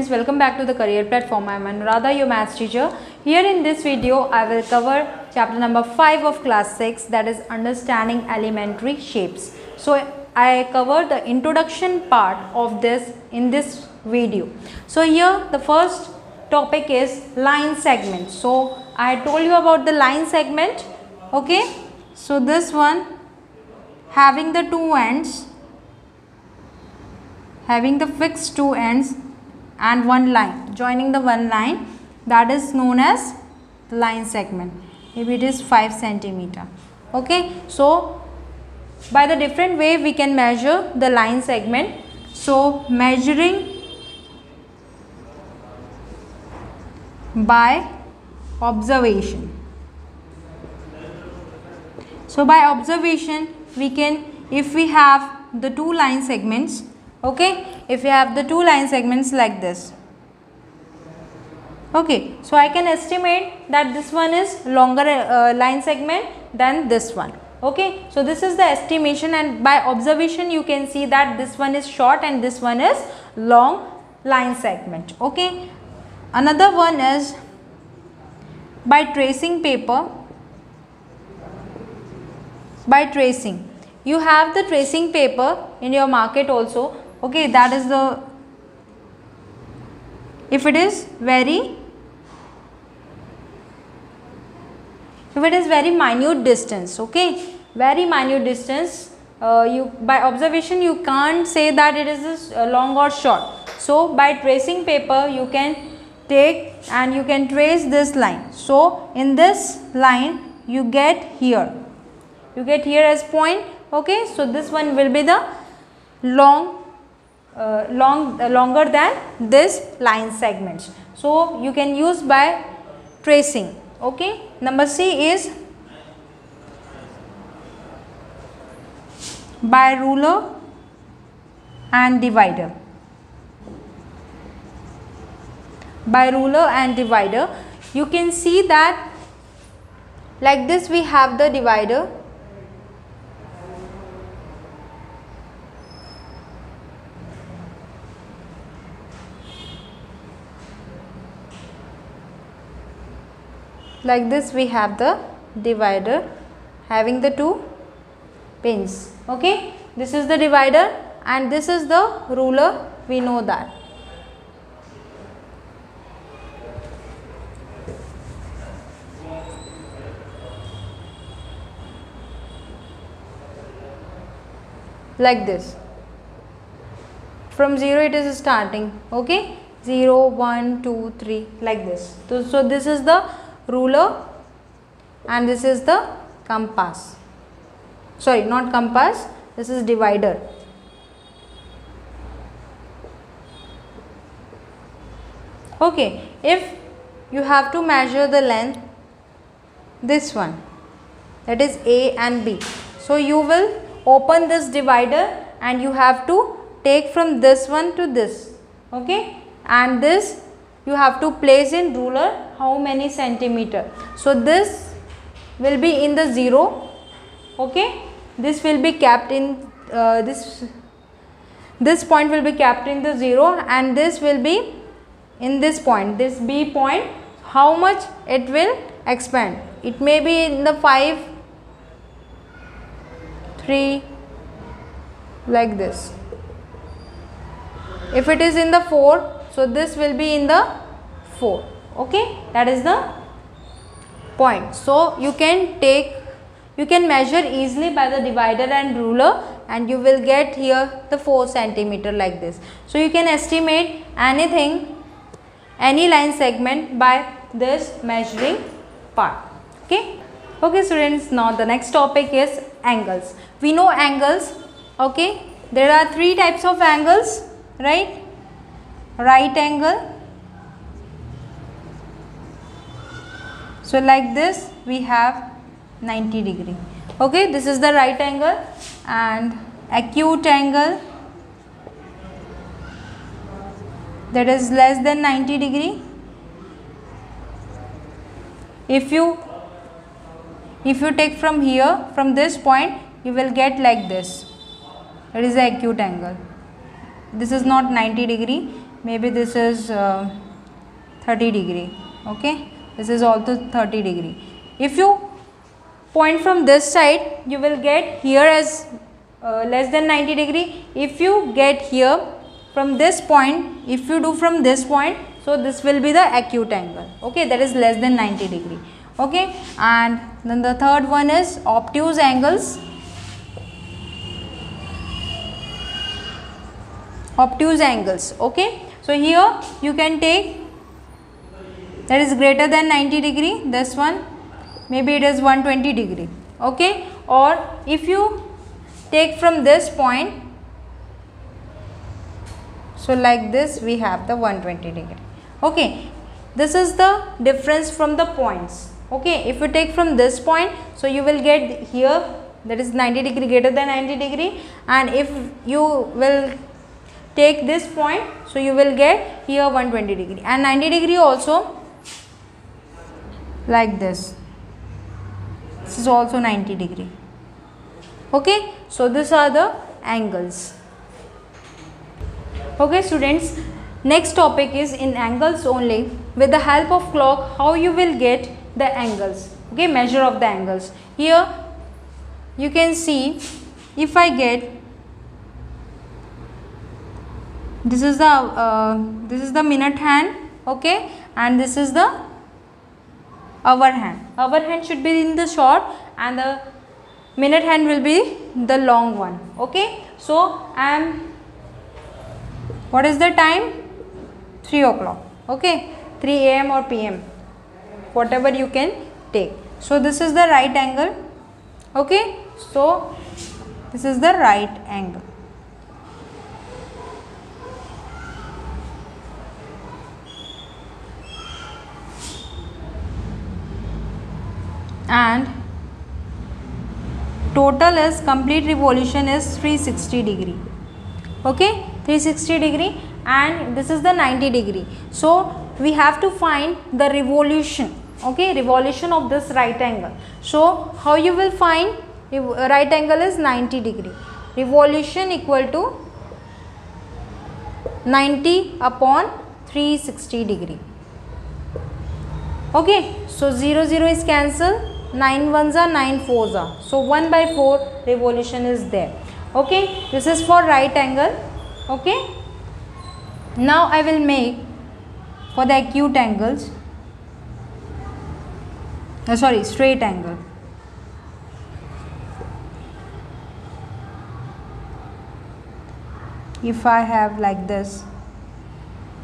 students, welcome back to the career platform. I am Anuradha, your maths teacher. Here in this video I will cover chapter number 5 of class 6, that is understanding elementary shapes. So I cover the introduction part of this in this video. So here the first topic is line segment. So I told you about the line segment. Okay, so this one having the two ends, having the fixed two ends and one line, joining the one line, that is known as line segment. Maybe it is 5 centimeter. Okay, so by the different way we can measure the line segment. So measuring by observation. So by observation we can, if we have the two line segments, okay, if you have the two line segments like this, okay, so I can estimate that this one is longer line segment than this one. Okay, so this is the estimation, and by observation you can see that this one is short and this one is long line segment. Okay, another one is by tracing paper. By tracing, you have the tracing paper in your market also. Okay, that is the, if it is very minute distance, okay, very minute distance, you by observation you can't say that it is long or short. So by tracing paper you can take and you can trace this line. So in this line you get here as point. Okay, so this one will be the longer than this line segments. So you can use by tracing. Okay, number C is by ruler and divider. By ruler and divider, you can see that like this we have the divider. Like this we have the divider having the two pins. Okay, this is the divider and this is the ruler, we know that. Like this, from 0 it is starting. Okay, 0, 1, 2, 3, like this. So this is the ruler and this is the compass. Sorry, not compass, this is divider. Okay, if you have to measure the length, this one, that is A and B. So you will open this divider and you have to take from this one to this. Okay, and this you have to place in ruler how many centimeter. So this will be in the 0. Okay, this will be kept in this point will be kept in the 0 and this will be in this point, this B point. How much it will expand? It may be in the 5, 3, like this. If it is in the 4, so this will be in the 4. Okay, that is the point. So you can measure easily by the divider and ruler and you will get here the 4 centimeter like this. So you can estimate anything, any line segment by this measuring part. Okay, okay students, now the next topic is angles. We know angles. Okay, there are 3 types of angles, right? Right angle. So like this we have 90 degree. Okay, this is the right angle, and acute angle, that is less than 90 degree. If you take from here, from this point, you will get like this. That is the acute angle. This is not 90 degree. maybe this is 30 degree. Okay, this is also 30 degree. If you point from this side, you will get here as less than 90 degree. If you get here from this point, if you do from this point, so this will be the acute angle. Okay, that is less than 90 degree. Okay, and then the third one is obtuse angles. Obtuse angles. Okay, so here you can take that is greater than 90 degree, this one, maybe it is 120 degree. Okay, or if you take from this point, so like this we have the 120 degree. Okay, this is the difference from the points. Okay, if you take from this point, so you will get here that is 90 degree, greater than 90 degree, and if you will take this point, so you will get here 120 degree, and 90 degree also like this. This is also 90 degree. Okay, so these are the angles. Okay students, next topic is in angles only. With the help of clock, how you will get the angles. Okay, measure of the angles. Here you can see, if I get this is the minute hand. Okay, and this is the hour hand. Hour hand should be in the short and the minute hand will be the long one. Okay, so what is the time? 3 o'clock. Okay, 3 AM or PM, whatever you can take. So this is the right angle. Okay, so this is the right angle. And total is complete revolution is 360 degree. Okay, 360 degree, and this is the 90 degree. So we have to find the revolution. Okay, revolution of this right angle. So how you will find right angle is 90 degree. Revolution equal to 90 upon 360 degree. Okay, so 0 0 is cancelled, 9 ones are 9 fours are, so 1 by 4 revolution is there. Okay, this is for right angle. Okay, now I will make for the acute angles, straight angle. If I have like this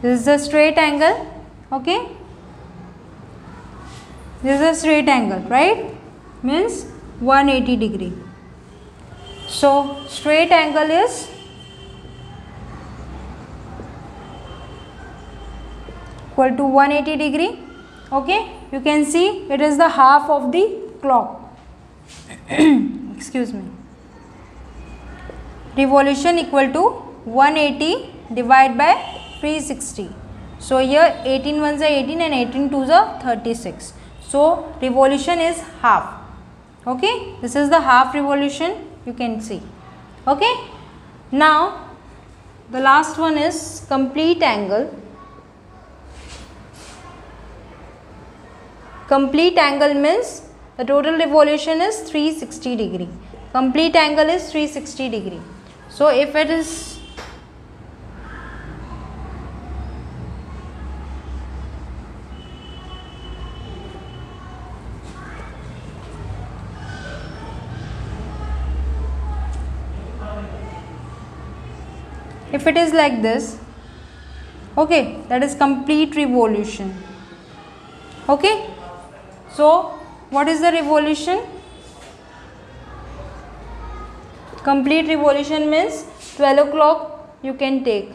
is the straight angle. Okay, this is a straight angle, right? Means 180 degree. So straight angle is equal to 180 degree. Okay, you can see it is the half of the clock. Excuse me. Revolution equal to 180 divided by 360. So here 18 ones are 18 and 18 twos are 36. So revolution is half. Okay, this is the half revolution, you can see. Okay, now the last one is complete angle. Complete angle means the total revolution is 360 degree. Complete angle is 360 degree. So if it is like this, okay, that is complete revolution. Okay, so what is the revolution? Complete revolution means 12 o'clock you can take.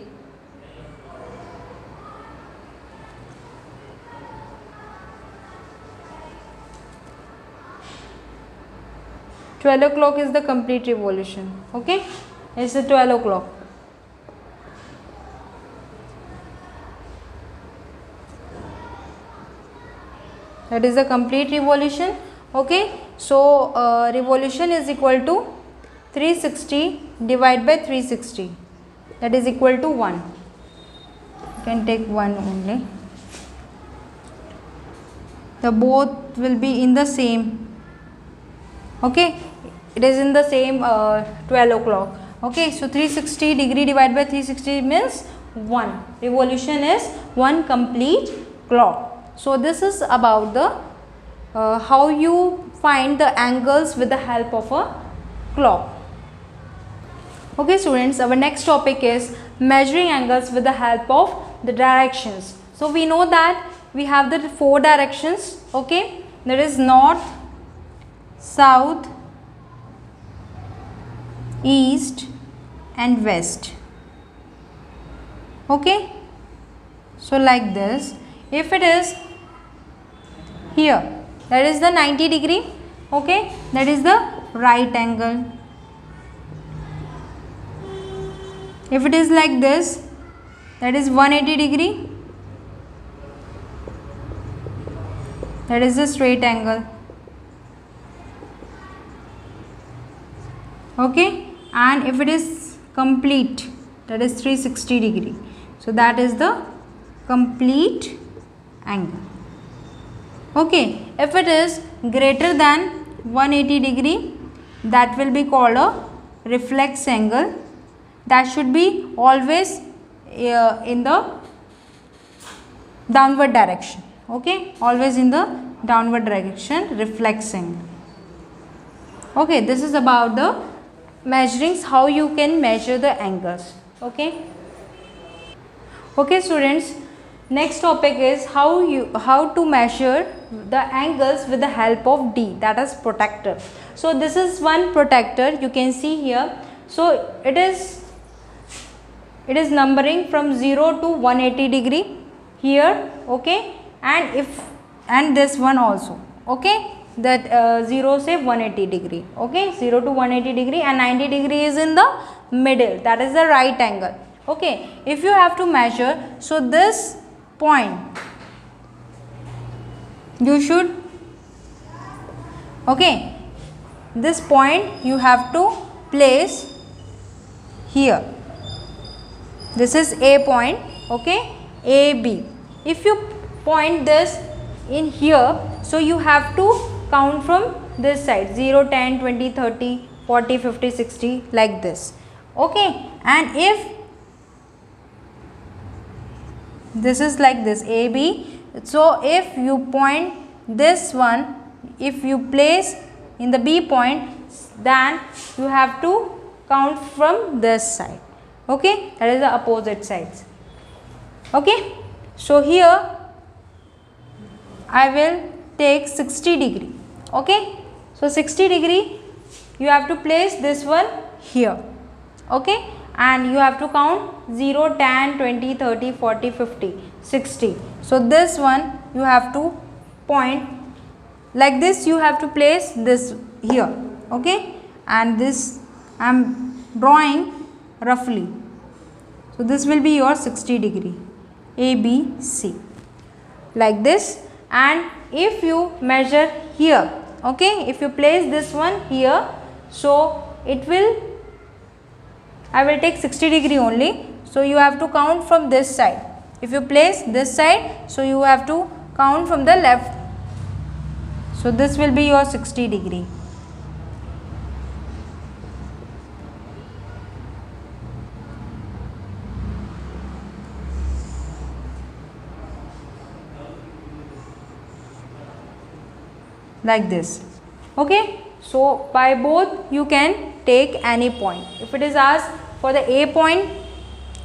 Twelve o'clock is the complete revolution. Okay, it's the 12 o'clock. That is the complete revolution. Okay, so revolution is equal to 360 divided by 360, that is equal to 1. can take one only. The both will be in the same. Okay, it is in the same 12 o'clock. Okay, so 360 degree divided by 360 means 1 revolution is 1 complete clock. So this is about the how you find the angles with the help of a clock. Okay students, our next topic is measuring angles with the help of the directions. So we know that we have the 4 directions. Okay, there is north, south, east and west. Okay, so like this, if it is here, that is the 90 degree. Okay, that is the right angle. If it is like this, that is 180 degree, that is the straight angle. Okay, and if it is complete, that is 360 degree, so that is the complete angle. Okay, if it is greater than 180 degree, that will be called a reflex angle. That should be always in the downward direction. Okay, always in the downward direction, reflex angle. Okay, this is about the measurings, how you can measure the angles. Okay, okay students, next topic is how to measure the angles with the help of D, that is protractor. So this is one protractor, you can see here. So it is numbering from 0 to 180 degree here. Okay, and this one also. Okay, that 0 say 180 degree. Okay, 0 to 180 degree, and 90 degree is in the middle, that is the right angle. Okay, if you have to measure, so this point you should, okay, this point you have to place here. This is A point. Okay, AB. If you point this in here, so you have to count from this side, 0, 10, 20, 30, 40, 50, 60, like this. Okay, and if this is like this, AB, so if you point this one, if you place in the B point, then you have to count from this side. Okay, that is the opposite sides. Okay, so here I will take 60 degree. Okay, so 60 degree you have to place this one here. Okay, and you have to count 0, 10, 20, 30, 40, 50, 60. So this one you have to point like this, you have to place this here. Okay, and this I am drawing roughly. So this will be your 60 degree, ABC, like this. And if you measure here, okay, if you place this one here, so it will, I will take 60 degree only. So you have to count from this side. If you place this side, so you have to count from the left. So this will be your 60 degree. Like this. Okay, so by both you can take any point. If it is asked for the A point,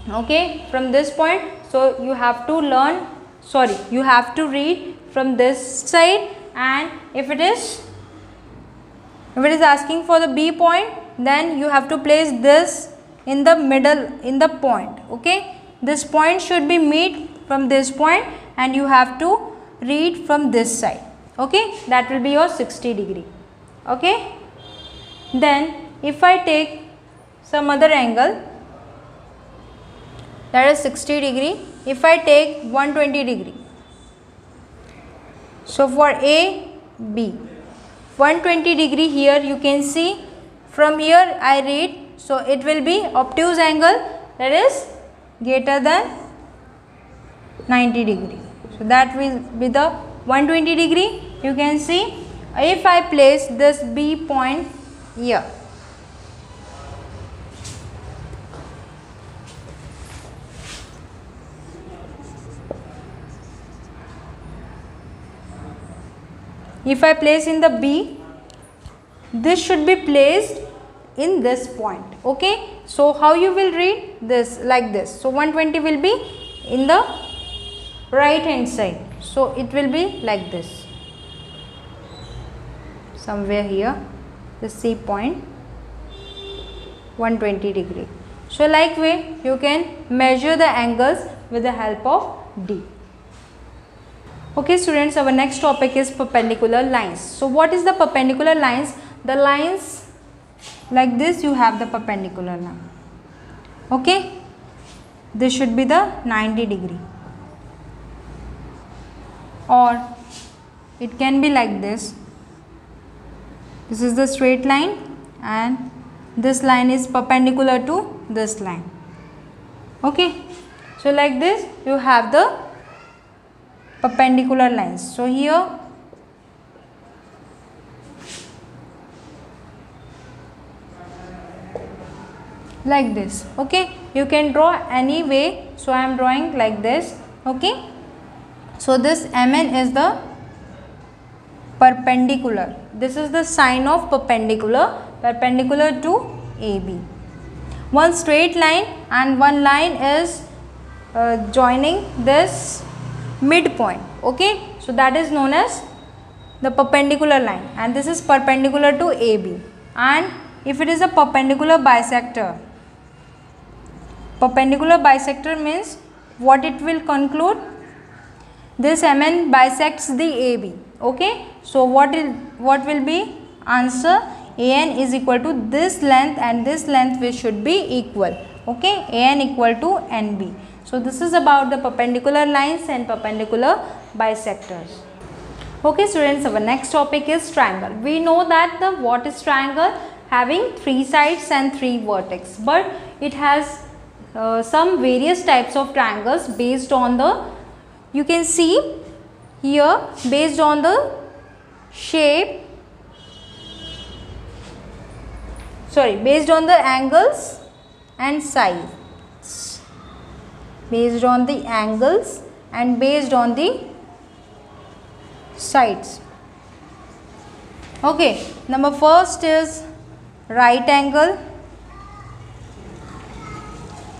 okay, from this point, so you have to learn, sorry, you have to read from this side. And if it is asking for the B point, then you have to place this in the middle, in the point. Okay, this point should be meet from this point, and you have to read from this side. Okay, that will be your 60 degree. Okay, then if I take some other angle, that is 60 degree, if I take 120 degree, so for A, B, 120 degree here you can see, from here I read, so it will be obtuse angle, that is greater than 90 degree. So that will be the 120 degree. You can see if I place this B point here, if I place in the B, this should be placed in this point. Okay, so how you will read this? Like this. So 120 will be in the right hand side, so it will be like this, somewhere here, the C point, 120 degree. So like way you can measure the angles with the help of D. Okay students, our next topic is perpendicular lines. So what is the perpendicular lines? The lines like this, you have the perpendicular line. Okay, this should be the 90 degree, or it can be like this. This is the straight line and this line is perpendicular to this line. Okay, so like this you have the perpendicular lines. So here like this. Okay, you can draw any way. So I am drawing like this. Okay, so this MN is the perpendicular. This is the sign of perpendicular to AB. One straight line and one line is joining this midpoint. Okay, so that is known as the perpendicular line, and this is perpendicular to AB. And if it is a perpendicular bisector means what it will conclude? This MN bisects the AB. Okay, so what will be answer? AN is equal to this length and this length, which should be equal. Okay, AN equal to NB. So this is about the perpendicular lines and perpendicular bisectors. Okay students, our next topic is triangle. We know that what is triangle? Having 3 sides and 3 vertex, but it has some various types of triangles based on the, you can see here, based on the shape, based on the angles and sides, based on the angles and based on the sides. Okay, number first is right angle.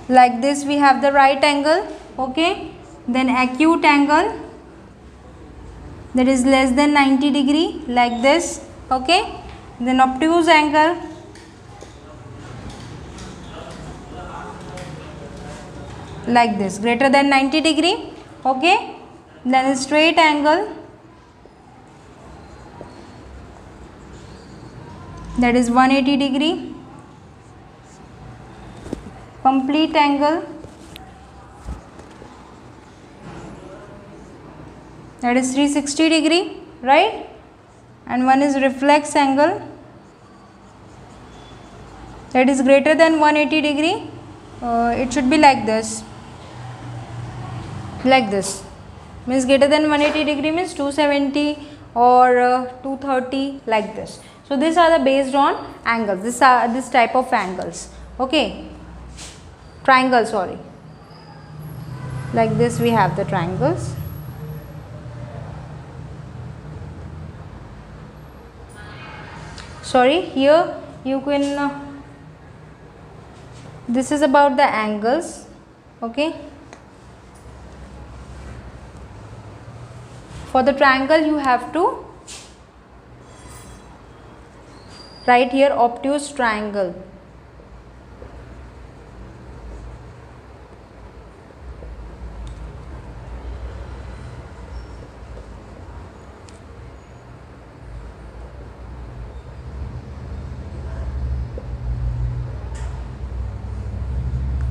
Like this we have the right angle. Okay, then acute angle, that is less than 90 degree, like this. Okay, then obtuse angle, like this, greater than 90 degree. Okay, then straight angle, that is 180 degree. Complete angle, that is 360 degree, right? And one is reflex angle, that is greater than 180 degree. It should be like this, means greater than 180 degree means 270 or 230, like this. So these are the based on angles. This are this type of angles. Okay, triangle, sorry, like this we have the triangles. Sorry, here you can this is about the angles. Okay, for the triangle you have to write here obtuse triangle.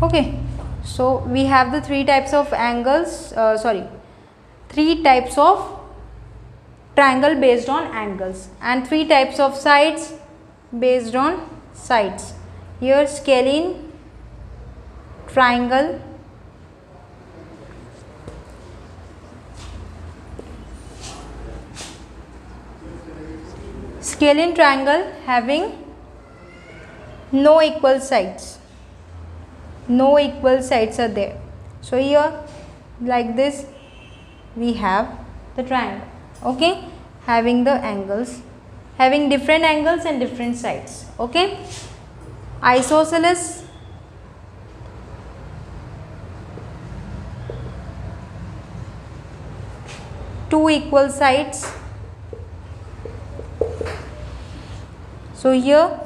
Okay, so we have the 3 types of angles, 3 types of triangle based on angles and 3 types of sides based on sides. Here scalene triangle, scalene triangle having no equal sides. No equal sides are there. So here like this we have the triangle, okay, having the angles, having different angles and different sides, okay. Isosceles two equal sides. So here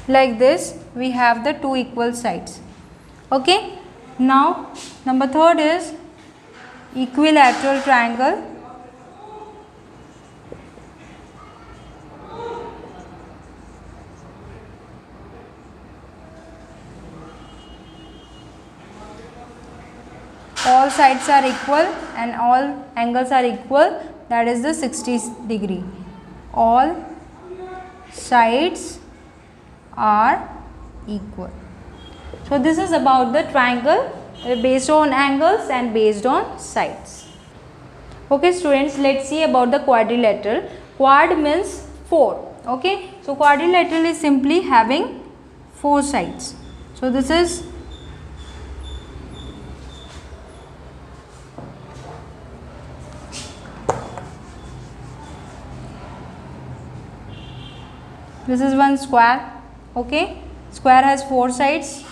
like this we have the two equal sides, okay. Now number third is equilateral triangle. All sides are equal and all angles are equal, that is the 60 degree. All sides are equal. So this is about the triangle based on angles and based on sides. Okay students, let's see about the quadrilateral. Quad means 4, okay. So quadrilateral is simply having 4 sides. So this is one square, okay. Square has 4 sides.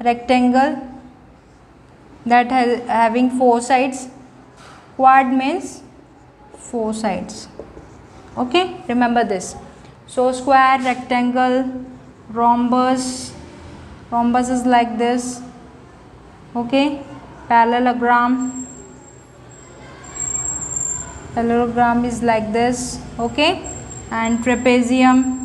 Rectangle that has having 4 sides. Quad means 4 sides, okay. Remember this. So square, rectangle, rhombus. Rhombus is like this, okay. Parallelogram. Parallelogram is like this, okay. And trapezium.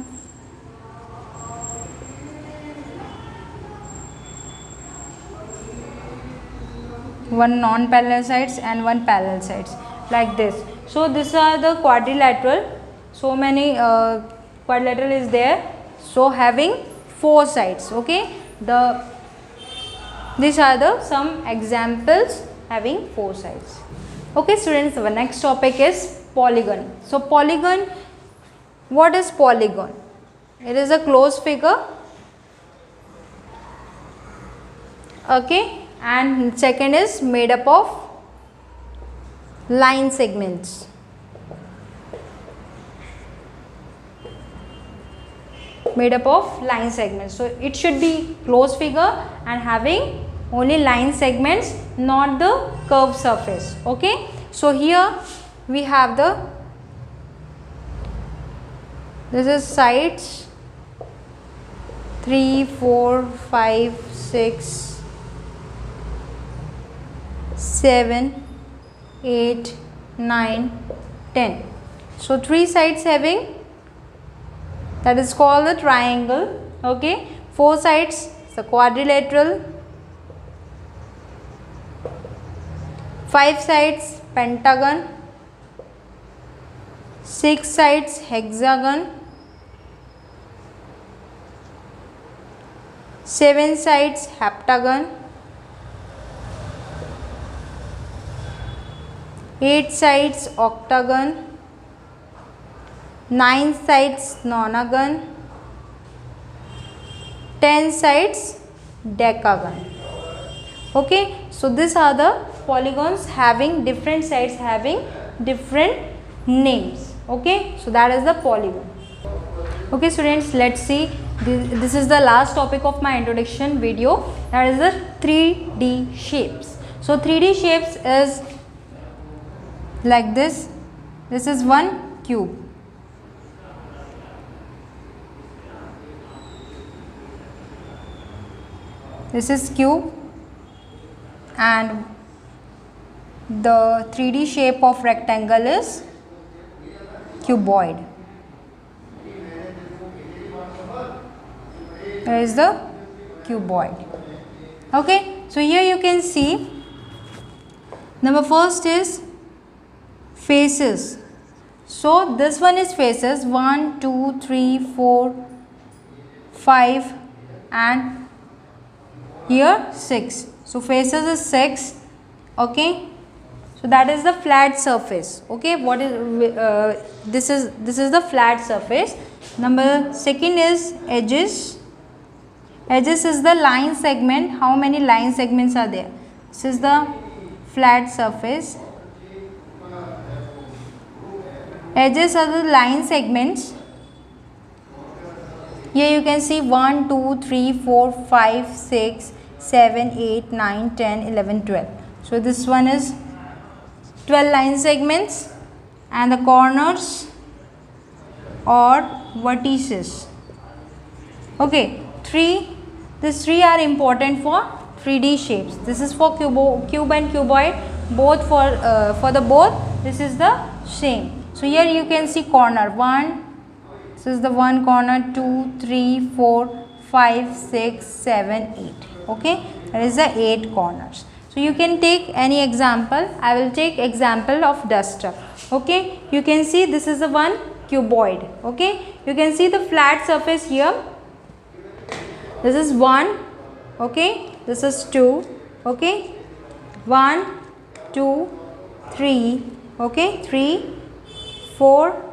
One non-parallel sides and one parallel sides, like this. So these are the quadrilateral. So many quadrilateral is there. So having 4 sides, okay. These are the some examples having 4 sides. Okay students, our next topic is polygon. So polygon, what is polygon? It is a closed figure, okay. And second is made up of line segments. Made up of line segments. So it should be closed figure and having only line segments, not the curved surface, okay. So here we have this is sides 3, 4, 5, 6, 7, 8, 9, 10. So 3 sides having, that is called the triangle, okay. 4 sides, the quadrilateral. 5 sides, pentagon. 6 sides, hexagon. 7 sides, heptagon. 8 sides, octagon. 9 sides, nonagon. 10 sides, decagon, okay. So these are the polygons having different sides, having different names, okay. So that is the polygon. Okay students, let's see, this is the last topic of my introduction video, that is the 3D shapes. So 3D shapes is like this. This is one cube. This is cube, and the 3D shape of rectangle is cuboid. There is the cuboid, okay. So here you can see, number first is faces. So this one is faces 1, 2, 3, 4, 5 and here 6. So faces is 6. Okay, so that is the flat surface. Okay, what is this is the flat surface. Number second is edges. Edges is the line segment. How many line segments are there? This is the flat surface. Edges are the line segments. Here you can see 1, 2, 3, 4, 5, 6, 7, 8, 9, 10, 11, 12. So this one is 12 line segments, and the corners or vertices. Okay, these three are important for 3D shapes. This is for cube and cuboid, both for the both. This is the same. So here you can see corner 1. This is the one corner, 2, 3, 4, 5, 6, 7, 8. Okay, that is the 8 corners. So you can take any example. I will take example of duster. Okay, you can see this is the one cuboid. Okay, you can see the flat surface here. This is 1. Okay, this is 2. Okay, 1, 2, 3. Okay, 3, 4.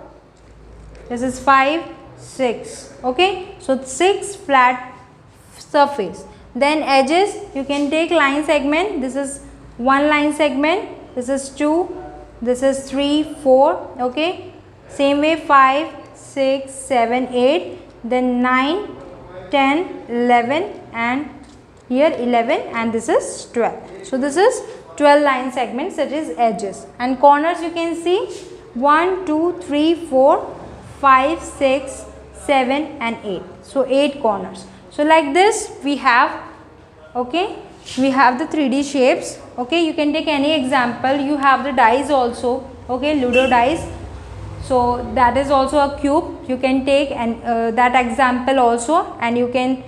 This is 5, 6. Okay, so 6 flat surface. Then edges, you can take line segment. This is 1 line segment. This is 2. This is 3, 4. Okay, same way 5, 6, 7, 8. Then 9, 10, 11, and here 11, and this is 12. So this is 12 line segments, that is edges. And corners you can see 1, 2, 3, 4, 5, 6, 7, and 8. So 8 corners. So like this we have, okay, we have the 3D shapes. Okay, you can take any example. You have the dice also. Okay, Ludo dice. So that is also a cube. You can take and that example also, and you can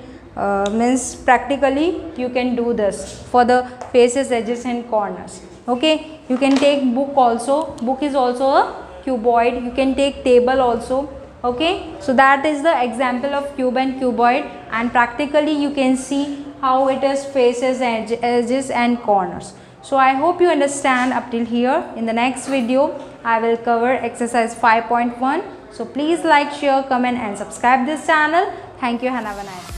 means practically you can do this for the faces, edges, and corners. Okay, you can take book also. Book is also a cuboid. You can take table also. Okay, so that is the example of cube and cuboid, and practically you can see how it is faces, edges, and corners. So I hope you understand up till here. In the next video I will cover exercise 5.1. So please like, share, comment, and subscribe this channel. Thank you and have a nice day.